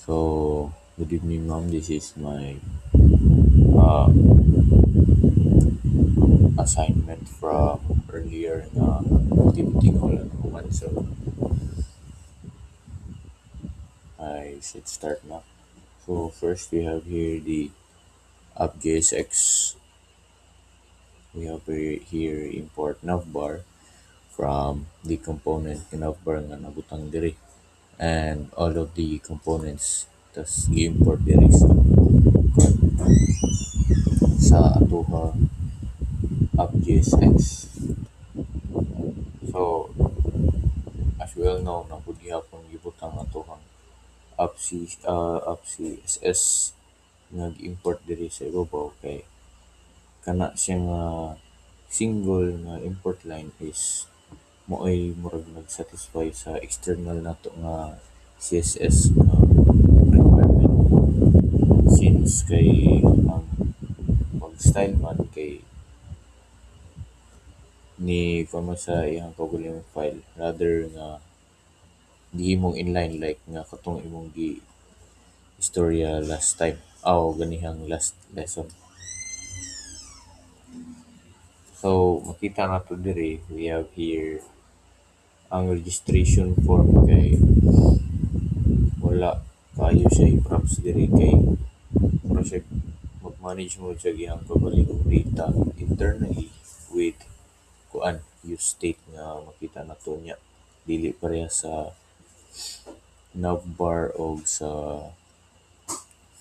So, good evening, ma'am. This is my uh, assignment from earlier na activity ko lang naman. So, I should start now. So, first we have here the AppJSX. We have here import navbar from the component navbar nga nabutang diri. And all of the components tas i-import diri sa atuha AppJSX. So, as we all know, na pud gihapon gibutang atuhang app CSS nag-import diri sa ibabaw kay kana siya nga single nga import line is mo'y murag nag-satisfy sa external nato nga CSS nga requirement since kay ang pag-style man kay ni kuno sa iyang kaugalingong file rather nga gihimong inline like nga katong imong gi istorya last time aw ganihang last lesson. So makita nato diri we have here ang registration form kay wala kayo siya i-props diri kay mura siya mag-manage mo siya gihang kaugalingong data internally with kuan use state nga makita nato niya dili pareha sa navbar o sa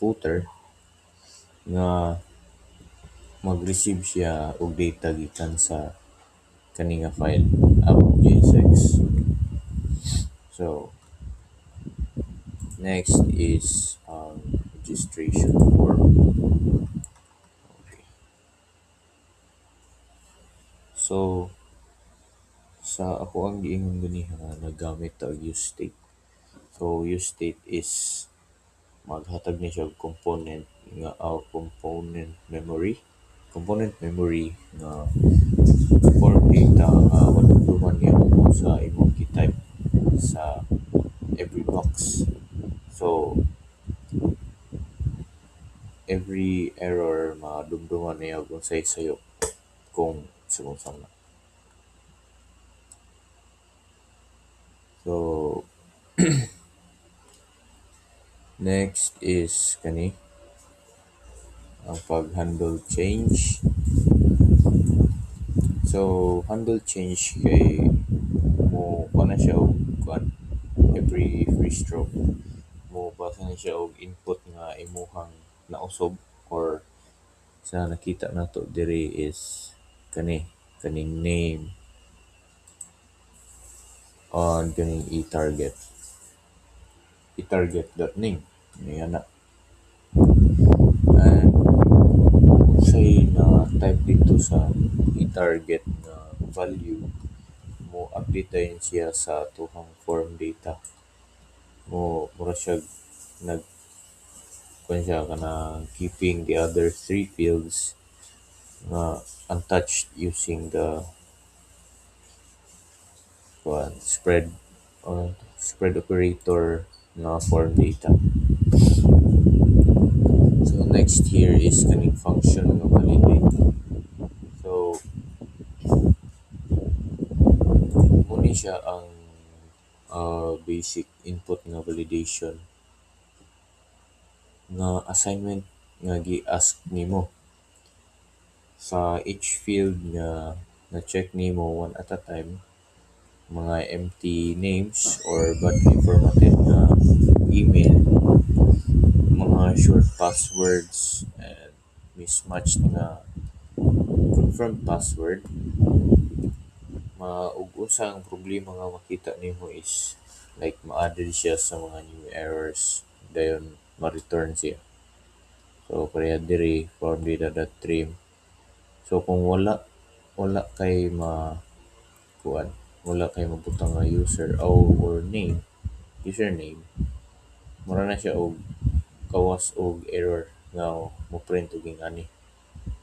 footer nga mag-receive siya og data gikan sa kani nga file app.jsx. So next is registration form. Okay. So sa ako ang giingon ganiha nga nagamit ta og use state. So use state is maghatag ni siya og component memory nga form data nga madumduman niya mo sa imong gi-type sa every box. So every error madumduman niya og unsay sayop kung sumusama. So next is kani ang pag-handle change. So handle change kay mo na siya og kuan every free stroke mo basa na siya og input nga imuhang nausob or sa nakita nato diri is kaning name on kaning i-target.name niya na and say na type dito sa i-target na value mo update dayon siya sa tuhang form data mo mura siya nag kuan siya kana keeping the other three fields nga untouched using the kuan spread operator na form data. So next here is kaning function nga validate. So muni siya ang basic input nga validation nga assignment nga gi-ask nimo sa each field nga na-check nimo one at a time mga empty names or badly formatted na email, mga short passwords and mismatched nga confirmed password. Ug unsang problema nga makita nimo is like ma-added siya sa mga new errors dayon ma-return siya. So pareha diri form data.trim. So kung wala kay kuan wala kay mabutang nga or name username mura na siya og kawas og error nga mo print og ingani.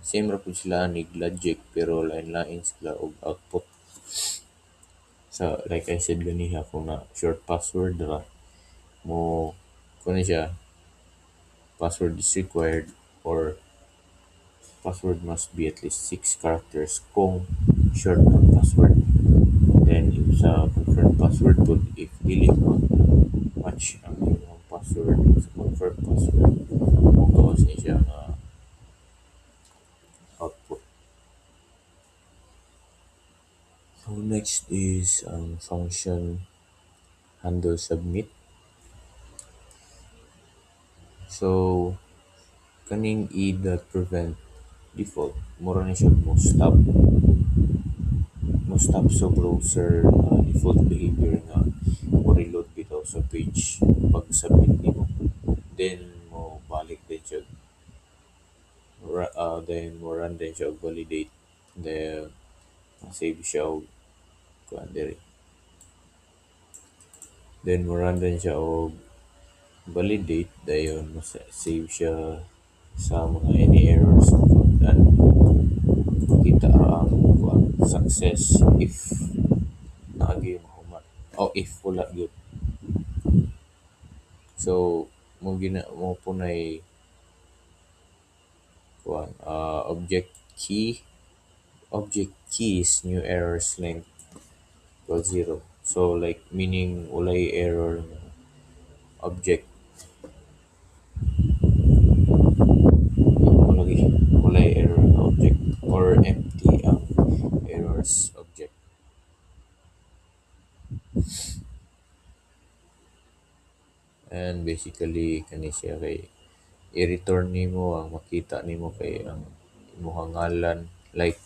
Same ra pud sila anig logic pero lain-lain sila og output. So like I said ganiha kung na short password ra mo kung siya, password is required or password must be at least 6 characters kung short ang password. Then, if sa confirm password po, if dili mo match ang imong password sa confirm password, magkawas niya siya nga output. So, next is ang function handle submit. So, kaning e.prevent default, mura na siya mo stop sa browser default behavior nga mo reload bitaw sa page pag submit nimo. Then mo balik din siya then mo run din siya og validate, then save siya og kuan diri, then mo run din siya og validate dayon mo save siya sa mga any errors and makita ra ang kuan success if naagi mahuman o if wala gyud. So mo punay kuan object keys new errors length equals 0. So like meaning walay error nga object lagi walay error nga object or empty ang errors object. And basically kani siya kay i-return nimo ang makita nimo kay ang imong ngalan, like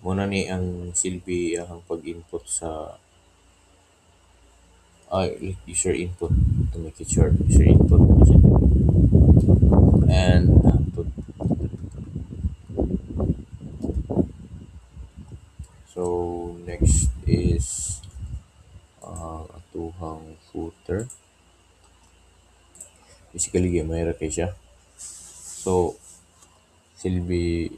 muna ni ang silbi ang pag-input sa like user input to make it short, user input na siya. And so next is atuhang footer. Basically gamay ra kay siya. So silbi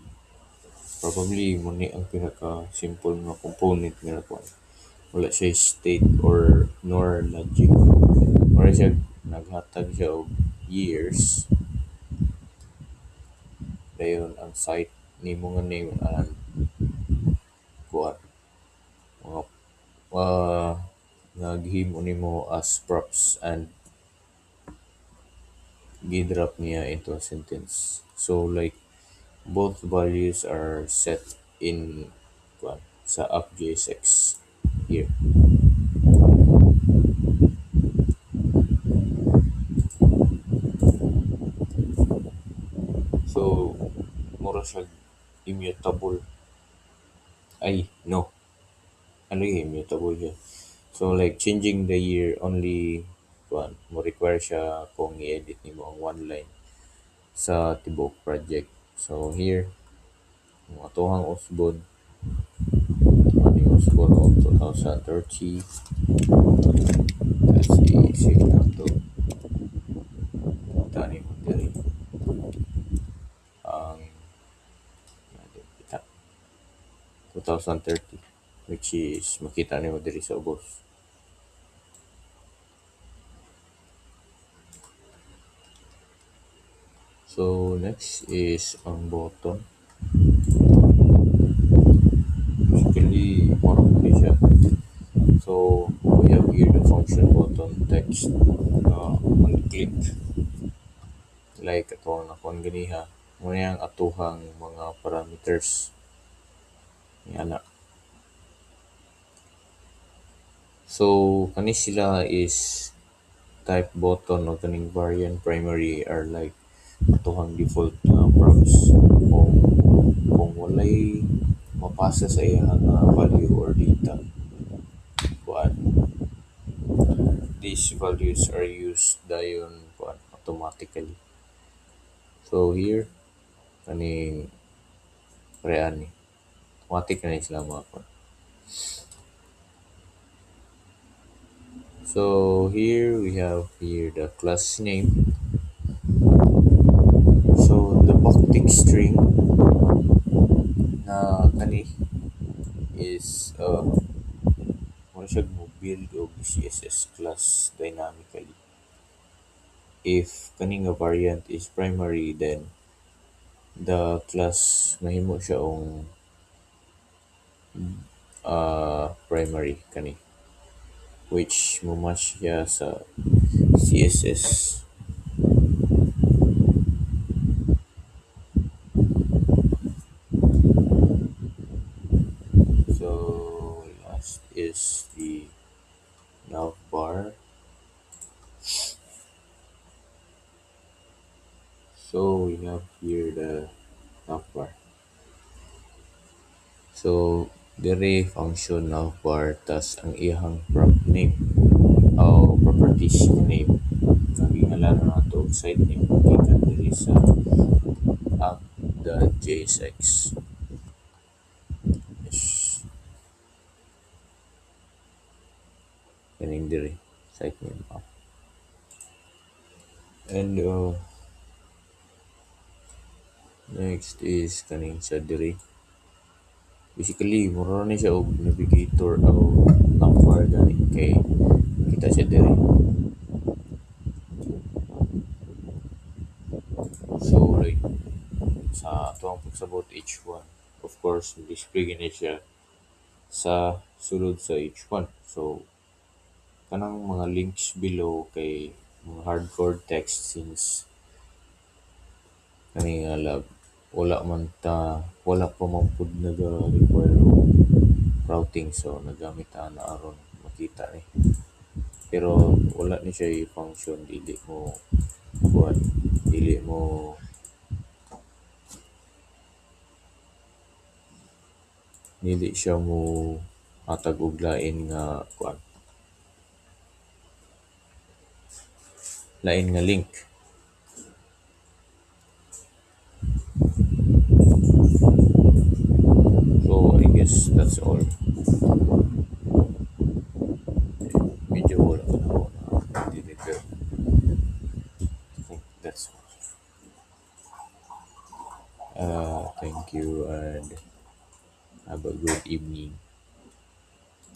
probably mo ni ang pinaka simple nga component nga kuan. Wala siya state or nor logic. Or siya naghatag siya og years. Dayon ang site nimo nga name and kuan mga naghimo nimo as props and gidrop niya into a sentence. So like both values are set in kuan sa app.jsx here. So mura siya immutable. Ay, no. Ano yung immutable siya? So like changing the year only kuan mo require siya kung i-edit nimo ang one line sa tibok project. So here ang atuhang usbon ano yung usbon of 2030. Let's see, save na to. Tani mo diri ang 2030, which is makita nimo diri sa ubos. So next is ang button. Basically more ni siya. So we have here the function button text on click, like atong nakon ganiha mo yang atuhang mga parameters yana. So kani sila is type button o kaning variant primary are like atuhang default props. Kung walay mapasa sa iyang value or data, kuan these values are used dayon kuan automatically. So here kaning reani automatic na sila mga kuan. So here we have here the class name. So the backtick string na kani is mo siya mo build og CSS class dynamically. if kaning nga variant is primary, then the class mahimo siya og primary kani, which mumatch siya sa CSS. So last is the navbar. So we have here the navbar. So dere function navbar tas ang iyang prop name o properties name. Nagingalanan na ito site name gikan diri sa app.jsx. Yes, kaning diri site name app. And next is kaning sa diri. Basically, mura ni siya og navigator o navbar gani kay kita siya diri. So like sa atong pagsabot H1, of course, display gani siya sa sulod sa H1. So kanang mga links below kay mga hardcore text since kani nga lab wala pa man pud naga-require og routing, so nagamit ana aron makita ni. Pero wala ni siya i-function, kuan dili siya mo hatag og lain nga link. So I guess that's all. Medyo wala ka na ako na dinig, pero I think that's all. Thank you and have a good evening.